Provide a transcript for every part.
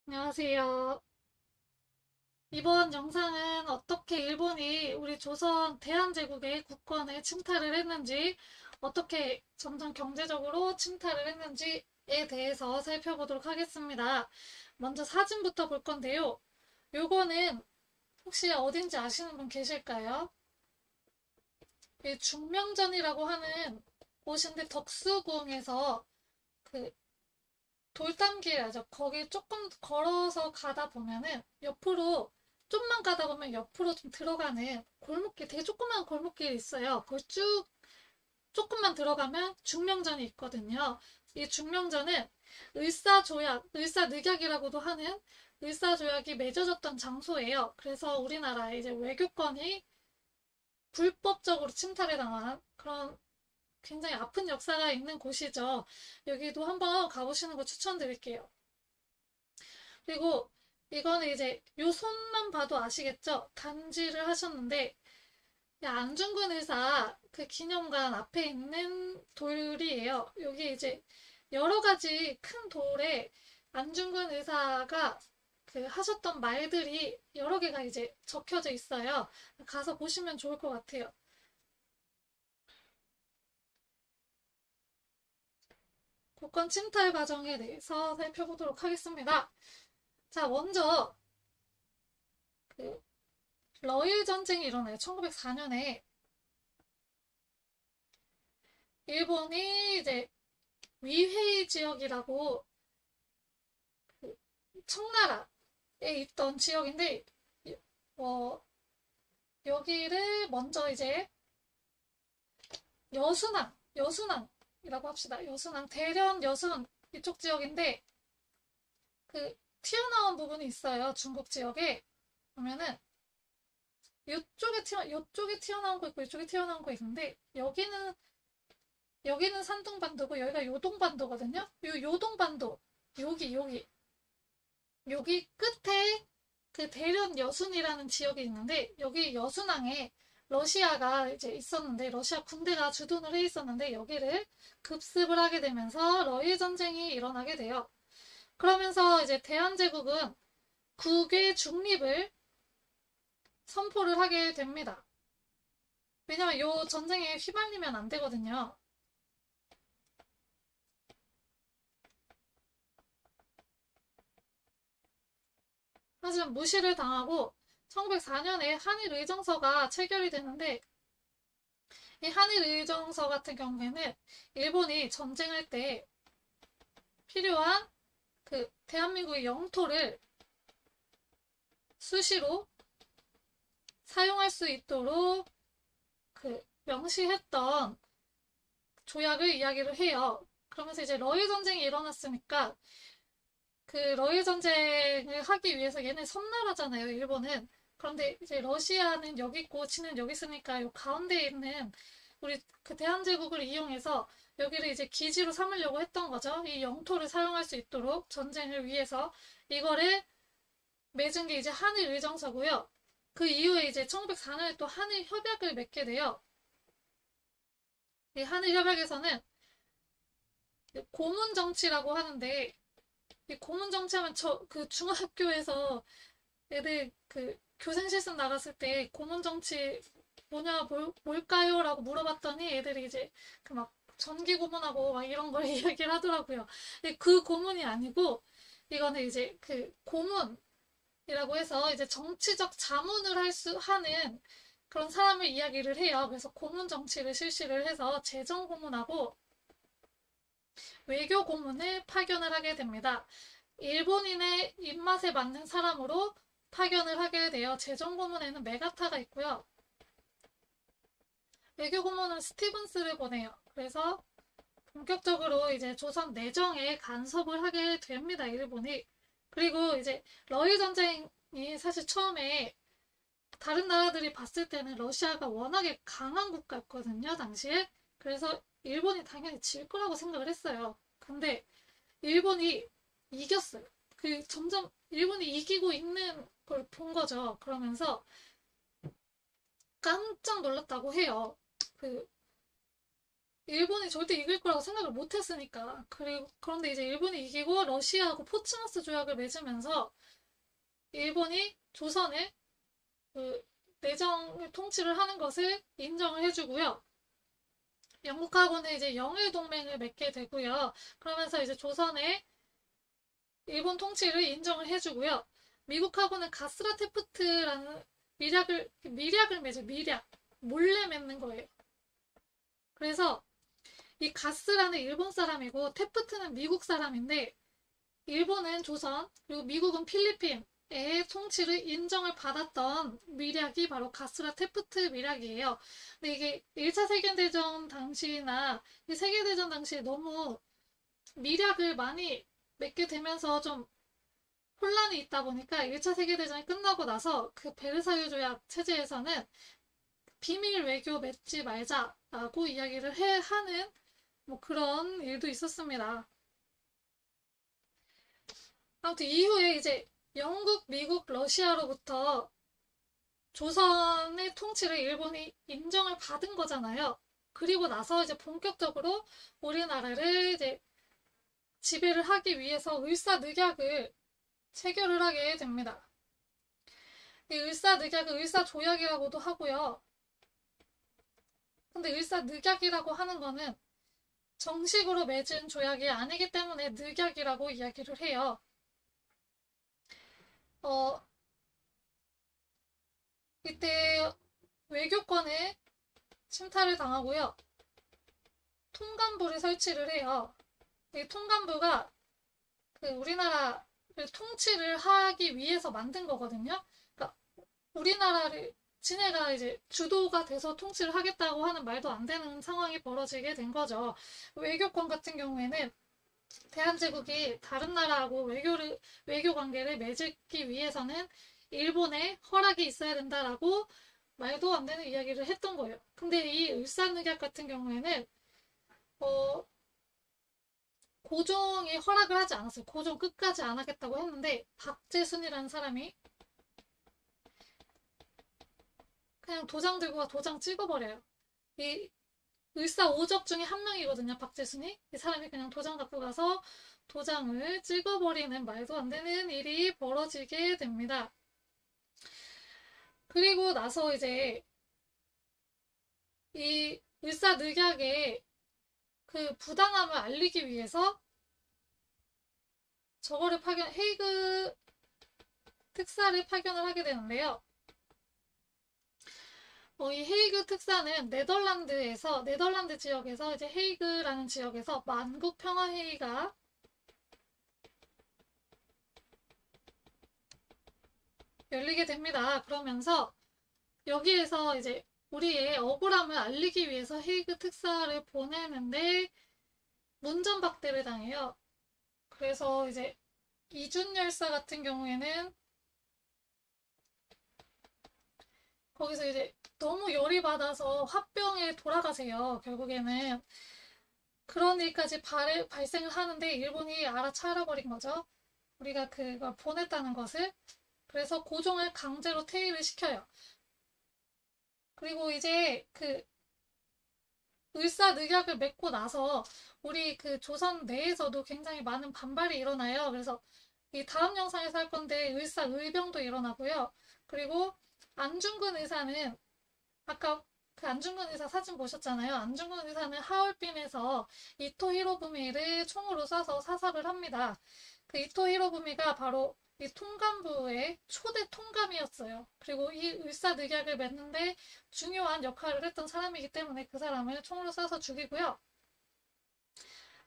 안녕하세요. 이번 영상은 어떻게 일본이 우리 조선 대한제국의 국권을 침탈을 했는지, 어떻게 점점 경제적으로 침탈을 했는지에 대해서 살펴보도록 하겠습니다. 먼저 사진부터 볼 건데요. 요거는 혹시 어딘지 아시는 분 계실까요? 이 중명전이라고 하는 곳인데 덕수궁에서 그 돌담길이라죠. 거기 조금 걸어서 가다 보면은 옆으로 좀만 가다 보면 옆으로 좀 들어가는 골목길, 되게 조그만 골목길이 있어요. 그걸 쭉 조금만 들어가면 중명전이 있거든요. 이 중명전은 을사조약, 을사늑약이라고도 하는 을사조약이 맺어졌던 장소예요. 그래서 우리나라의 이제 외교권이 불법적으로 침탈해 당한 그런 굉장히 아픈 역사가 있는 곳이죠. 여기도 한번 가보시는 거 추천드릴게요. 그리고 이거는 이제 요 손만 봐도 아시겠죠? 단지를 하셨는데 안중근 의사 그 기념관 앞에 있는 돌이에요. 여기 이제 여러 가지 큰 돌에 안중근 의사가 그 하셨던 말들이 여러 개가 이제 적혀져 있어요. 가서 보시면 좋을 것 같아요. 국권 침탈 과정에 대해서 살펴보도록 하겠습니다. 자, 먼저 그 러일 전쟁이 일어나요. 1904년에 일본이 이제 위헤이 지역이라고 그 청나라에 있던 지역인데 어, 여기를 먼저 이제 여순항이라고 합시다. 여순항 대련 여순 이쪽 지역인데 그 튀어나온 부분이 있어요. 중국 지역에 보면은 이쪽에 튀어나온 거 있고 이쪽에 튀어나온 거 있는데 여기는 산둥반도고 여기가 요동반도거든요. 요 요동반도 여기 끝에 그 대련 여순이라는 지역이 있는데 여기 여순항에 러시아가 이제 있었는데 러시아 군대가 주둔을 해 있었는데 여기를 급습을 하게 되면서 러일 전쟁이 일어나게 돼요. 그러면서 이제 대한제국은 국외 중립을 선포를 하게 됩니다. 왜냐면 요 전쟁에 휘말리면 안 되거든요. 하지만 무시를 당하고 1904년에 한일 의정서가 체결이 되는데 이 한일 의정서 같은 경우에는 일본이 전쟁할 때 필요한 그 대한민국의 영토를 수시로 사용할 수 있도록 그 명시했던 조약을 이야기를 해요. 그러면서 이제 러일 전쟁이 일어났으니까 그 러일 전쟁을 하기 위해서 얘네 섬나라잖아요, 일본은. 그런데 이제 러시아는 여기 있고 지는 여기 있으니까 요 가운데에 있는 우리 그 대한제국을 이용해서 여기를 이제 기지로 삼으려고 했던 거죠. 이 영토를 사용할 수 있도록 전쟁을 위해서 이거를 맺은 게 이제 한일 의정서고요. 그 이후에 이제 1904년에 또 한일 협약을 맺게 돼요. 이 한일 협약에서는 고문 정치라고 하는데 이 고문 정치하면 저 그 중학교에서 애들 그 교생 실습 나갔을 때 고문 정치 뭘까요? 라고 물어봤더니 애들이 이제 그 막 전기 고문하고 막 이런 걸 이야기를 하더라고요. 그 고문이 아니고 이거는 이제 그 고문이라고 해서 이제 정치적 자문을 하는 그런 사람을 이야기를 해요. 그래서 고문 정치를 실시를 해서 재정 고문하고 외교 고문을 파견을 하게 됩니다. 일본인의 입맛에 맞는 사람으로 파견을 하게 되어 재정 고문에는 메가타가 있고요. 외교 고문은 스티븐스를 보내요. 그래서 본격적으로 이제 조선 내정에 간섭을 하게 됩니다. 일본이. 그리고 이제 러일 전쟁이 사실 처음에 다른 나라들이 봤을 때는 러시아가 워낙에 강한 국가였거든요, 당시에. 그래서 일본이 당연히 질 거라고 생각을 했어요. 근데 일본이 이겼어요. 그 점점 일본이 이기고 있는 걸 본 거죠. 그러면서 깜짝 놀랐다고 해요. 그 일본이 절대 이길 거라고 생각을 못 했으니까. 그런데 이제 일본이 이기고 러시아하고 포츠마스 조약을 맺으면서 일본이 조선의 그 내정 통치를 하는 것을 인정을 해주고요. 영국하고는 이제 영일 동맹을 맺게 되고요. 그러면서 이제 조선의 일본 통치를 인정을 해주고요. 미국하고는 가스라 테프트라는 미략을 맺어, 미략. 몰래 맺는 거예요. 그래서 이 가스라는 일본 사람이고 테프트는 미국 사람인데 일본은 조선 그리고 미국은 필리핀의 통치를 인정을 받았던 미략이 바로 가스라 테프트 미략이에요. 근데 이게 1차 세계대전 당시나 세계대전 당시에 너무 미략을 많이 맺게 되면서 좀 혼란이 있다 보니까 1차 세계대전이 끝나고 나서 그 베르사유 조약 체제에서는 비밀 외교 맺지 말자라고 이야기를 하는 뭐 그런 일도 있었습니다. 아무튼 이후에 이제 영국, 미국, 러시아로부터 조선의 통치를 일본이 인정을 받은 거잖아요. 그리고 나서 이제 본격적으로 우리나라를 이제 지배를 하기 위해서 을사늑약을 체결을 하게 됩니다. 이 을사늑약을 을사조약이라고도 하고요. 근데 을사늑약이라고 하는 거는 정식으로 맺은 조약이 아니기 때문에 늑약이라고 이야기를 해요. 어, 이때 외교권에 침탈을 당하고요. 통감부를 설치를 해요. 이 통감부가 그 우리나라를 통치를 하기 위해서 만든 거거든요. 그러니까 우리나라를 지네가 이제 주도가 돼서 통치를 하겠다고 하는 말도 안 되는 상황이 벌어지게 된 거죠. 외교권 같은 경우에는 대한제국이 다른 나라하고 외교 관계를 맺기 위해서는 일본의 허락이 있어야 된다라고 말도 안 되는 이야기를 했던 거예요. 근데 이 을사늑약 같은 경우에는 어, 고종이 허락을 하지 않았어요. 고종 끝까지 안 하겠다고 했는데 박재순이라는 사람이 그냥 도장 들고 가 도장 찍어버려요. 이 을사오적 중에 한 명이거든요. 박재순이. 이 사람이 그냥 도장 갖고 가서 도장을 찍어버리는 말도 안 되는 일이 벌어지게 됩니다. 그리고 나서 이제 이 을사늑약의 그 부당함을 알리기 위해서 저거를 헤이그 특사를 파견을 하게 되는데요. 이 헤이그 특사는 네덜란드 지역에서 이제 헤이그라는 지역에서 만국 평화 회의가 열리게 됩니다. 그러면서 여기에서 이제 우리의 억울함을 알리기 위해서 헤이그 특사를 보내는데 문전박대를 당해요. 그래서 이제 이준 열사 같은 경우에는 거기서 이제 너무 열이 받아서 화병에 돌아가세요. 결국에는 그런 일까지 발생을 하는데 일본이 알아차려버린 거죠. 우리가 그걸 보냈다는 것을. 그래서 고종을 강제로 퇴위를 시켜요. 그리고 이제 그 을사늑약을 맺고 나서 우리 그 조선 내에서도 굉장히 많은 반발이 일어나요. 그래서 이 다음 영상에서 할 건데 을사의병도 일어나고요. 그리고 안중근 의사는 아까 그 안중근 의사 사진 보셨잖아요. 안중근 의사는 하얼빈에서 이토 히로부미를 총으로 쏴서 사살을 합니다. 그 이토 히로부미가 바로 이 통감부의 초대 통감이었어요. 그리고 이 을사늑약을 맺는데 중요한 역할을 했던 사람이기 때문에 그 사람을 총으로 쏴서 죽이고요.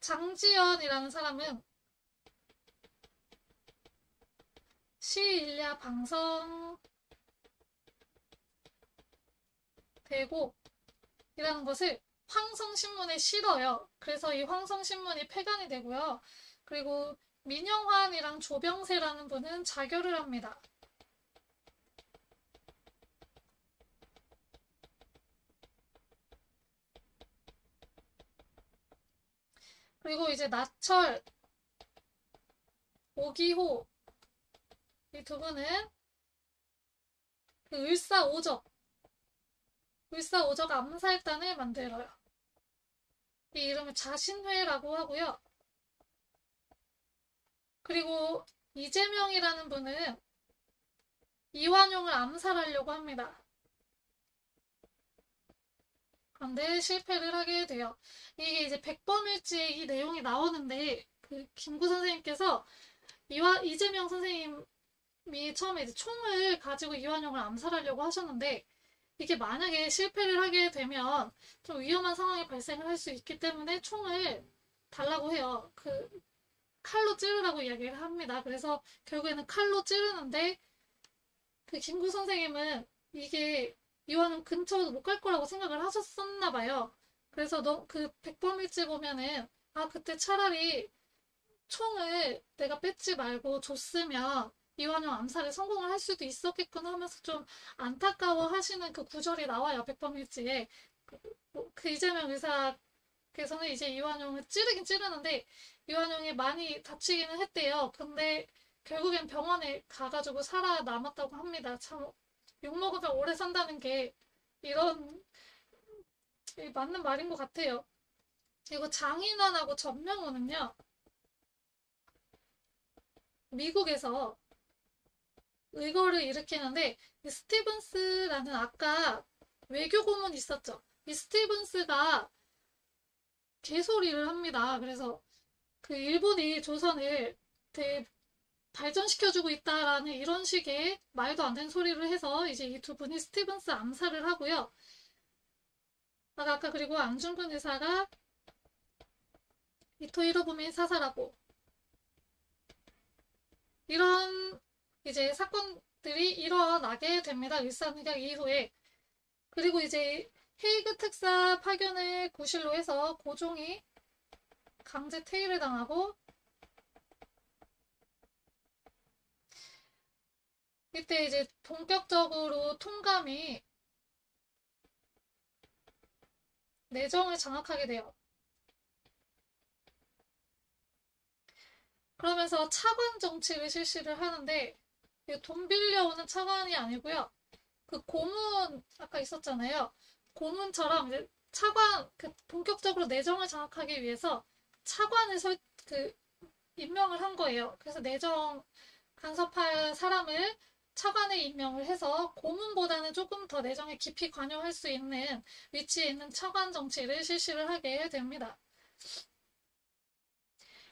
장지연이라는 사람은 시일야 방성대곡이라는 것을 황성신문에 실어요. 그래서 이 황성신문이 폐간이 되고요. 그리고 민영환이랑 조병세라는 분은 자결을 합니다. 그리고 이제 나철, 오기호 이 두 분은 그 을사오적 암살단을 만들어요. 이 이름을 자신회라고 하고요. 그리고 이재명이라는 분은 이완용을 암살하려고 합니다. 그런데 실패를 하게 돼요. 이게 이제 백범일지에 이 내용이 나오는데 그 김구 선생님께서 이재명 선생님이 처음에 이제 총을 가지고 이완용을 암살하려고 하셨는데 이게 만약에 실패를 하게 되면 좀 위험한 상황이 발생을 할 수 있기 때문에 총을 달라고 해요. 그 칼로 찌르라고 이야기를 합니다. 그래서 결국에는 칼로 찌르는데 그 김구 선생님은 이게 이완용 근처도 못 갈 거라고 생각을 하셨었나 봐요. 그래서 그 백범일지 보면은 아 그때 차라리 총을 내가 뺏지 말고 줬으면 이완용 암살에 성공을 할 수도 있었겠구나 하면서 좀 안타까워 하시는 그 구절이 나와요. 백범일지에. 그 이재명 의사께서는 이제 이완용을 찌르긴 찌르는데 이완용이 많이 다치기는 했대요. 근데 결국엔 병원에 가가지고 살아남았다고 합니다. 참 욕먹으면 오래 산다는 게 이런 맞는 말인 것 같아요. 그리고 장인환하고 전명호는요. 미국에서 의거를 일으키는데 이 스티븐스라는 아까 외교 고문 있었죠. 이 스티븐스가 개소리를 합니다. 그래서 그 일본이 조선을 되게 발전시켜주고 있다라는 이런 식의 말도 안 되는 소리를 해서 이제 이 두 분이 스티븐스 암살을 하고요. 아까 그리고 안중근 의사가 이토 히로부미 사살하고 이런 이제 사건들이 일어나게 됩니다. 일산의학 이후에. 그리고 이제 헤이그 특사 파견을 구실로 해서 고종이 강제 퇴위를 당하고 이때 이제 본격적으로 통감이 내정을 장악하게 돼요. 그러면서 차관 정치를 실시를 하는데 돈 빌려오는 차관이 아니고요. 그 고문 아까 있었잖아요. 고문처럼 이제 차관 그 본격적으로 내정을 장악하기 위해서 차관을 그 임명을 한 거예요. 그래서 내정 간섭할 사람을 차관에 임명을 해서 고문보다는 조금 더 내정에 깊이 관여할 수 있는 위치에 있는 차관 정치를 실시를 하게 됩니다.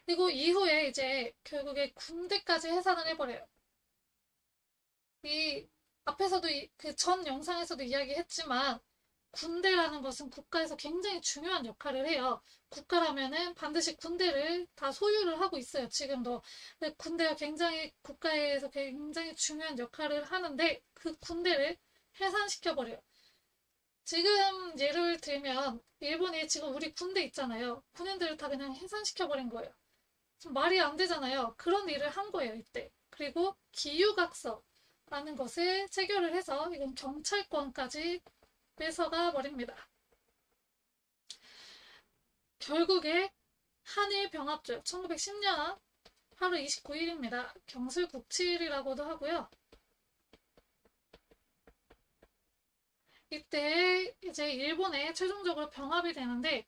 그리고 이후에 이제 결국에 군대까지 해산을 해버려요. 이 앞에서도 그 전 영상에서도 이야기했지만 군대라는 것은 국가에서 굉장히 중요한 역할을 해요. 국가라면은 반드시 군대를 다 소유를 하고 있어요. 지금도. 근데 군대가 굉장히 국가에서 굉장히 중요한 역할을 하는데 그 군대를 해산시켜버려요. 지금 예를 들면 일본이 지금 우리 군대 있잖아요. 군인들을 다 그냥 해산시켜버린 거예요. 좀 말이 안 되잖아요. 그런 일을 한 거예요, 이때. 그리고 기유각서라는 것을 체결을 해서 이건 경찰권까지 뺏어가 버립니다. 결국에 한일 병합조약 1910년 8월 29일입니다. 경술국칠이라고도 하고요. 이때 이제 일본에 최종적으로 병합이 되는데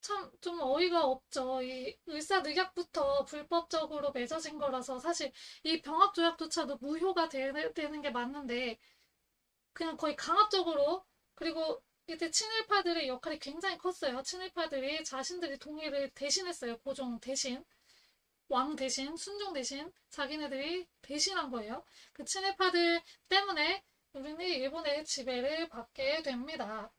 참 좀 어이가 없죠. 이 을사늑약부터 불법적으로 맺어진 거라서 사실 이 병합조약조차도 무효가 되는 게 맞는데 그냥 거의 강압적으로 그리고 이때 친일파들의 역할이 굉장히 컸어요. 친일파들이 자신들이 동의를 대신했어요. 고종 대신. 왕 대신, 순종 대신 자기네들이 대신한 거예요. 그 친일파들 때문에 우리는 일본의 지배를 받게 됩니다.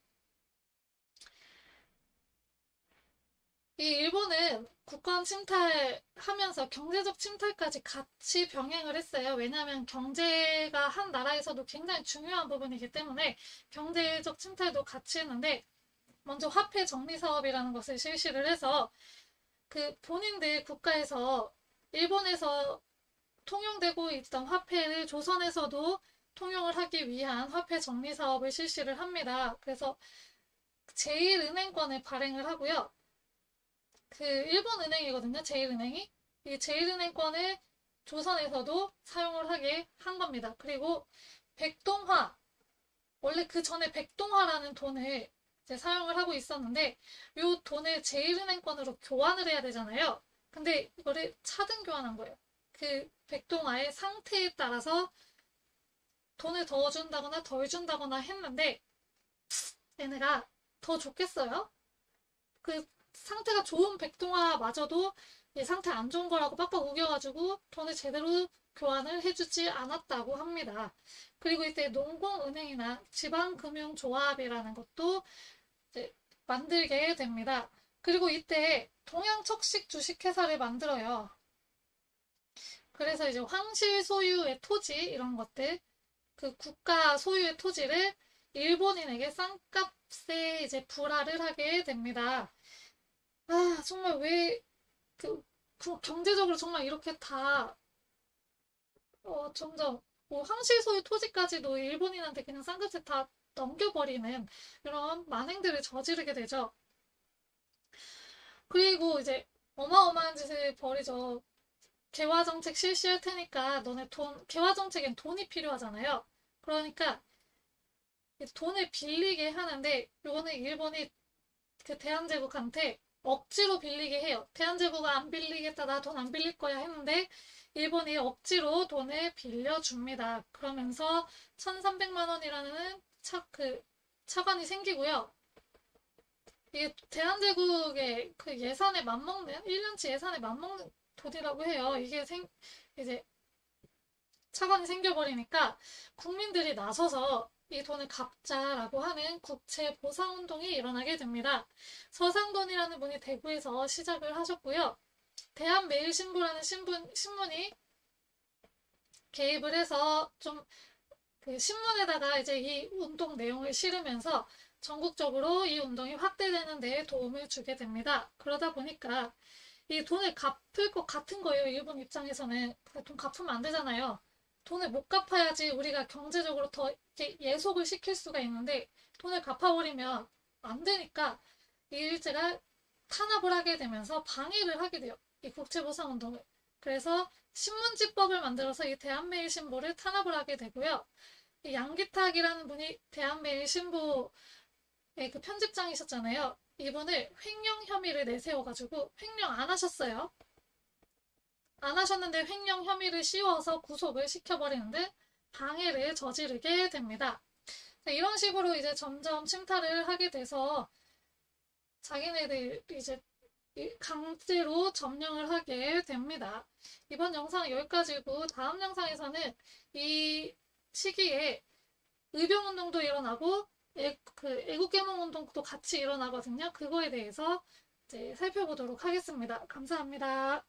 이 일본은 국권 침탈하면서 경제적 침탈까지 같이 병행을 했어요. 왜냐하면 경제가 한 나라에서도 굉장히 중요한 부분이기 때문에 경제적 침탈도 같이 했는데 먼저 화폐 정리 사업이라는 것을 실시를 해서 그 본인들 국가에서 일본에서 통용되고 있던 화폐를 조선에서도 통용을 하기 위한 화폐 정리 사업을 실시를 합니다. 그래서 제1은행권을 발행을 하고요. 그 일본 은행이거든요. 제1은행이. 이 제1은행권을 조선에서도 사용을 하게 한 겁니다. 그리고 백동화 원래 그 전에 백동화라는 돈을 이제 사용을 하고 있었는데 요 돈을 제일은행권으로 교환을 해야 되잖아요. 근데 이거를 차등 교환한 거예요. 그 백동화의 상태에 따라서 돈을 더 준다거나 덜 준다거나 했는데 얘네가 더 좋겠어요? 그 상태가 좋은 백동화마저도 이 상태 안 좋은 거라고 빡빡 우겨가지고 돈을 제대로 교환을 해주지 않았다고 합니다. 그리고 이때 농공은행이나 지방금융조합이라는 것도 이제 만들게 됩니다. 그리고 이때 동양척식 주식회사를 만들어요. 그래서 이제 황실 소유의 토지 이런 것들 그 국가 소유의 토지를 일본인에게 싼값에 이제 불화를 하게 됩니다. 아, 정말 왜, 경제적으로 정말 이렇게 다, 점점, 뭐, 황실 소유 토지까지도 일본인한테 그냥 싼값에 다 넘겨버리는 이런 만행들을 저지르게 되죠. 그리고 이제 어마어마한 짓을 벌이죠. 개화정책 실시할 테니까 너네 개화정책엔 돈이 필요하잖아요. 그러니까 돈을 빌리게 하는데, 요거는 일본이 그 대한제국한테 억지로 빌리게 해요. 대한제국가 안 빌리겠다, 나 돈 안 빌릴 거야 했는데 일본이 억지로 돈을 빌려줍니다. 그러면서 1300만 원이라는 차관이 생기고요. 이게 대한제국의 그 예산에 맞먹는 1년치 예산에 맞먹는 돈이라고 해요. 이제 차관이 생겨버리니까 국민들이 나서서 이 돈을 갚자라고 하는 국채 보상 운동이 일어나게 됩니다. 서상돈이라는 분이 대구에서 시작을 하셨고요. 대한매일신보라는 신문이 개입을 해서 좀 그 신문에다가 이제 이 운동 내용을 실으면서 전국적으로 이 운동이 확대되는 데 도움을 주게 됩니다. 그러다 보니까 이 돈을 갚을 것 같은 거예요. 일본 입장에서는. 돈 갚으면 안 되잖아요. 돈을 못 갚아야지 우리가 경제적으로 더 이렇게 예속을 시킬 수가 있는데 돈을 갚아버리면 안 되니까 이 일제가 탄압을 하게 되면서 방해를 하게 돼요. 이 국제보상운동을. 그래서 신문지법을 만들어서 이 대한매일신보를 탄압을 하게 되고요. 이 양기탁이라는 분이 대한매일신보의 그 편집장이셨잖아요. 이분을 횡령 혐의를 내세워가지고 횡령 안 하셨어요. 안 하셨는데 횡령 혐의를 씌워서 구속을 시켜버리는데 방해를 저지르게 됩니다. 이런 식으로 이제 점점 침탈을 하게 돼서 자기네들 이제 강제로 점령을 하게 됩니다. 이번 영상은 여기까지고 다음 영상에서는 이 시기에 의병운동도 일어나고 애국개몽운동도 같이 일어나거든요. 그거에 대해서 이제 살펴보도록 하겠습니다. 감사합니다.